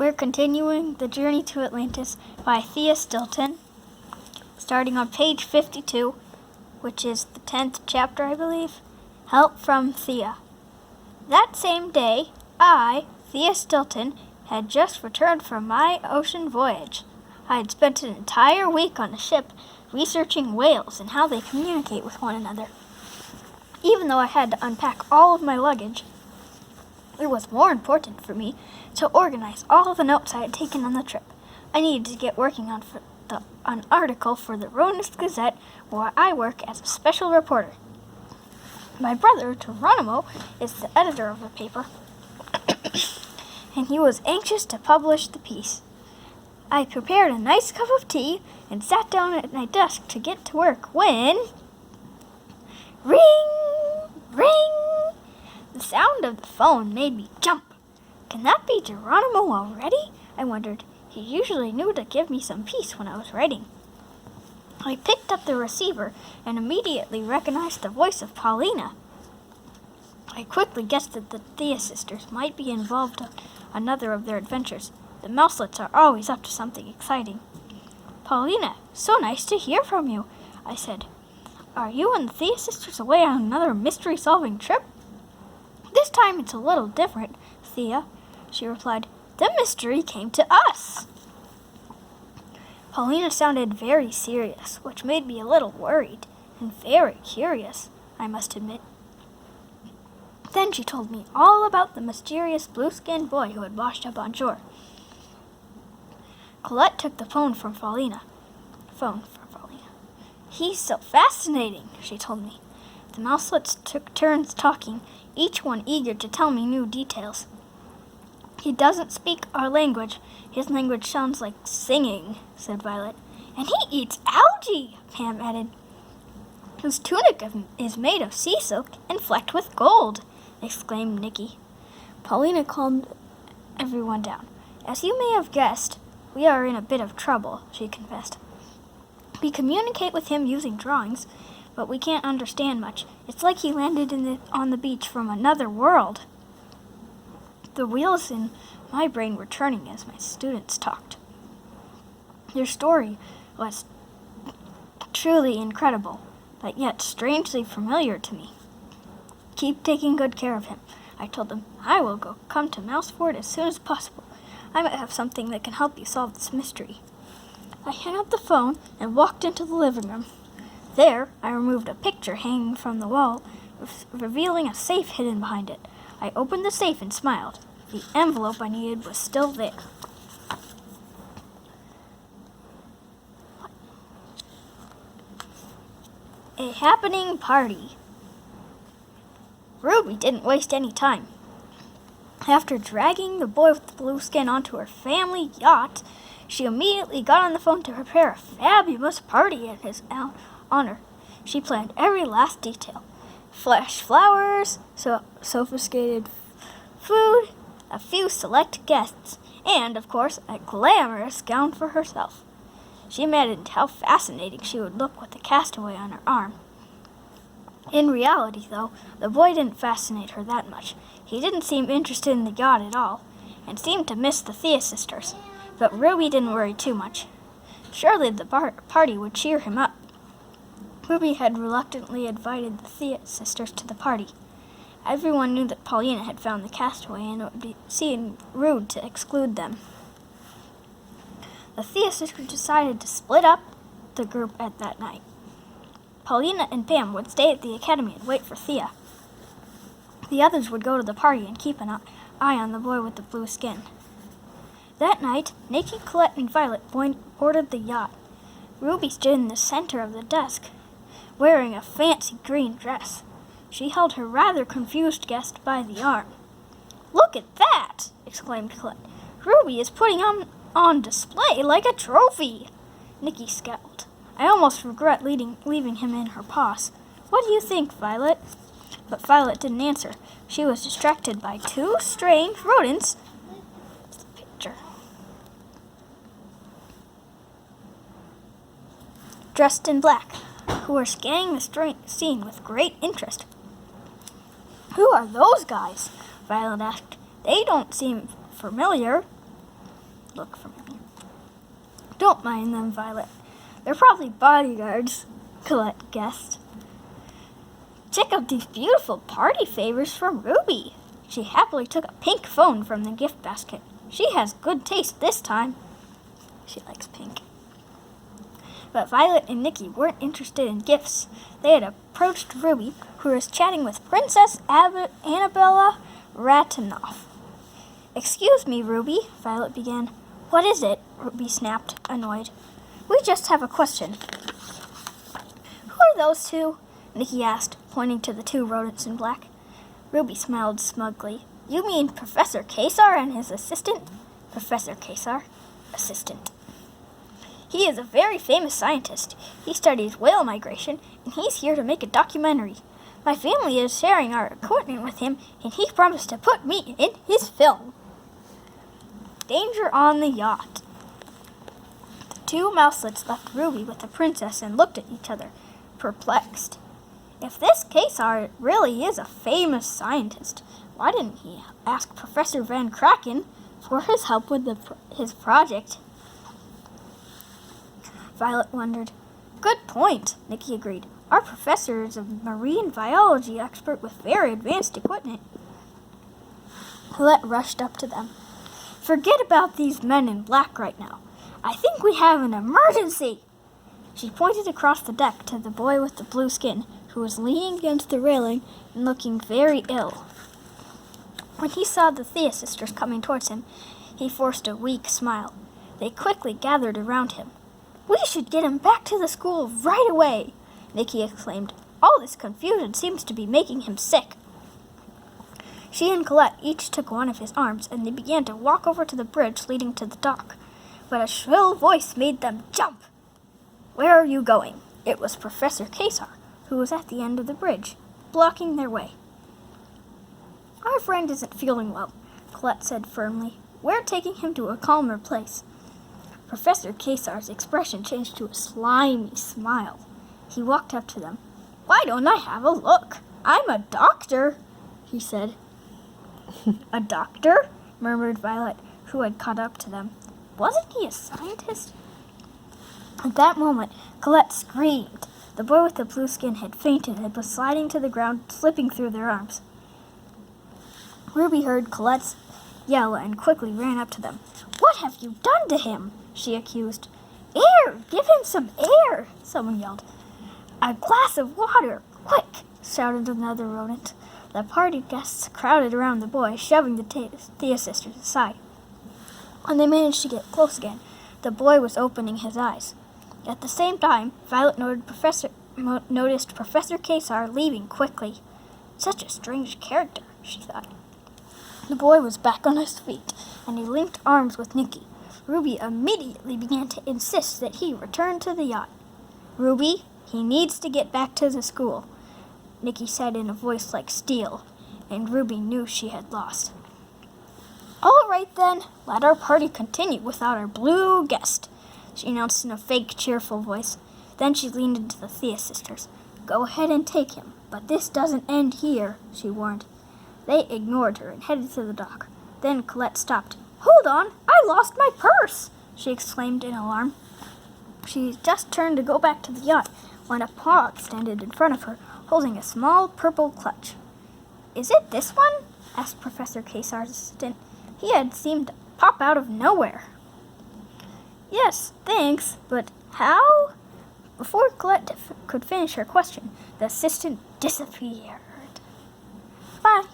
We're continuing The Journey to Atlantis by Thea Stilton, starting on page 52, which is the 10th chapter, I believe. Help from Thea. That same day, I, Thea Stilton, had just returned from my ocean voyage. I had spent an entire week on a ship researching whales and how they communicate with one another. Even though I had to unpack all of my luggage, it was more important for me to organize all the notes I had taken on the trip. I needed to get working on an article for the Roanoke Gazette, where I work as a special reporter. My brother, Geronimo, is the editor of the paper, and he was anxious to publish the piece. I prepared a nice cup of tea and sat down at my desk to get to work when... Ring! Ring! The sound of the phone made me jump. Can that be Geronimo already? I wondered. He usually knew to give me some peace when I was writing. I picked up the receiver and immediately recognized the voice of Paulina. I quickly guessed that the Thea sisters might be involved in another of their adventures. The mouselets are always up to something exciting. Paulina, so nice to hear from you, I said. Are you and the Thea sisters away on another mystery-solving trip? This time it's a little different, Thea, she replied. The mystery came to us. Paulina sounded very serious, which made me a little worried and very curious, I must admit. Then she told me all about the mysterious blue-skinned boy who had washed up on shore. Colette took the phone from Paulina. He's so fascinating, she told me. The mouselets took turns talking, each one eager to tell me new details. He doesn't speak our language. His language sounds like singing, said Violet. And he eats algae, Pam added. His tunic is made of sea silk and flecked with gold, exclaimed Nikki. Paulina calmed everyone down. As you may have guessed, we are in a bit of trouble, she confessed. We communicate with him using drawings, but we can't understand much. It's like he landed on the beach from another world. The wheels in my brain were turning as my students talked. Their story was truly incredible, but yet strangely familiar to me. Keep taking good care of him, I told them. I will come to Mouseford as soon as possible. I might have something that can help you solve this mystery. I hung up the phone and walked into the living room. There, I removed a picture hanging from the wall, revealing a safe hidden behind it. I opened the safe and smiled. The envelope I needed was still there. A happening party. Ruby didn't waste any time. After dragging the boy with the blue skin onto her family yacht, she immediately got on the phone to prepare a fabulous party in his honor. She planned every last detail. Fresh flowers, sophisticated food, a few select guests, and, of course, a glamorous gown for herself. She imagined how fascinating she would look with the castaway on her arm. In reality, though, the boy didn't fascinate her that much. He didn't seem interested in the yacht at all, and seemed to miss the Thea sisters. But Ruby didn't worry too much. Surely the party would cheer him up. Ruby had reluctantly invited the Thea sisters to the party. Everyone knew that Paulina had found the castaway, and it would seem rude to exclude them. The Thea sisters decided to split up the group at that night. Paulina and Pam would stay at the academy and wait for Thea. The others would go to the party and keep an eye on the boy with the blue skin. That night, Nikki, Colette, and Violet boarded the yacht. Ruby stood in the center of the desk, wearing a fancy green dress. She held her rather confused guest by the arm. Look at that! Exclaimed Colette. Ruby is putting him on display like a trophy. Nikki scowled. I almost regret leaving him in her paws. What do you think, Violet? But Violet didn't answer. She was distracted by two strange rodents. Picture. Dressed in black, who were scanning the scene with great interest. Who are those guys? Violet asked. They don't seem familiar. look from me. Don't mind them, Violet. They're probably bodyguards, Colette guessed. Check out these beautiful party favors from Ruby. She happily took a pink phone from the gift basket. She has good taste this time. She likes pink. But Violet and Nikki weren't interested in gifts. They had approached Ruby, who was chatting with Princess Annabella Ratanoff. Excuse me, Ruby, Violet began. What is it? Ruby snapped, annoyed. We just have a question. Who are those two? Nikki asked, pointing to the two rodents in black. Ruby smiled smugly. You mean Professor Kesar and his assistant? Professor Kesar, assistant. He is a very famous scientist. He studies whale migration, and he's here to make a documentary. My family is sharing our equipment with him, and he promised to put me in his film. Danger on the yacht. The two mouselets left Ruby with the princess and looked at each other, perplexed. If this Kesar really is a famous scientist, why didn't he ask Professor Van Kraken for his help with his project? Violet wondered. Good point, Nikki agreed. Our professor is a marine biology expert with very advanced equipment. Colette rushed up to them. Forget about these men in black right now. I think we have an emergency. She pointed across the deck to the boy with the blue skin, who was leaning against the railing and looking very ill. When he saw the Thea sisters coming towards him, he forced a weak smile. They quickly gathered around him. We should get him back to the school right away, Nikki exclaimed. All this confusion seems to be making him sick. She and Colette each took one of his arms, and they began to walk over to the bridge leading to the dock. But a shrill voice made them jump. Where are you going? It was Professor Kesar, who was at the end of the bridge, blocking their way. Our friend isn't feeling well, Colette said firmly. We're taking him to a calmer place. Professor Kesar's expression changed to a slimy smile. He walked up to them. Why don't I have a look? I'm a doctor, he said. A doctor? Murmured Violet, who had caught up to them. Wasn't he a scientist? At that moment, Colette screamed. The boy with the blue skin had fainted and was sliding to the ground, slipping through their arms. Ruby heard Colette's yell and quickly ran up to them. What have you done to him? She accused. Air! Give him some air! Someone yelled. A glass of water! Quick! Shouted another rodent. The party guests crowded around the boy, shoving the Thea sisters aside. When they managed to get close again, the boy was opening his eyes. At the same time, Violet noticed Professor Kesar leaving quickly. Such a strange character, she thought. The boy was back on his feet, and he linked arms with Nikki. Ruby immediately began to insist that he return to the yacht. Ruby, he needs to get back to the school, Nikki said in a voice like steel, and Ruby knew she had lost. All right then, let our party continue without our blue guest, she announced in a fake cheerful voice. Then she leaned into the Thea sisters. Go ahead and take him, but this doesn't end here, she warned. They ignored her and headed to the dock. Then Colette stopped. Hold on, I lost my purse, she exclaimed in alarm. She just turned to go back to the yacht when a paw extended in front of her, holding a small purple clutch. Is it this one? Asked Professor Kesar's assistant. He had seemed to pop out of nowhere. Yes, thanks, but how? Before Colette could finish her question, the assistant disappeared. Bye.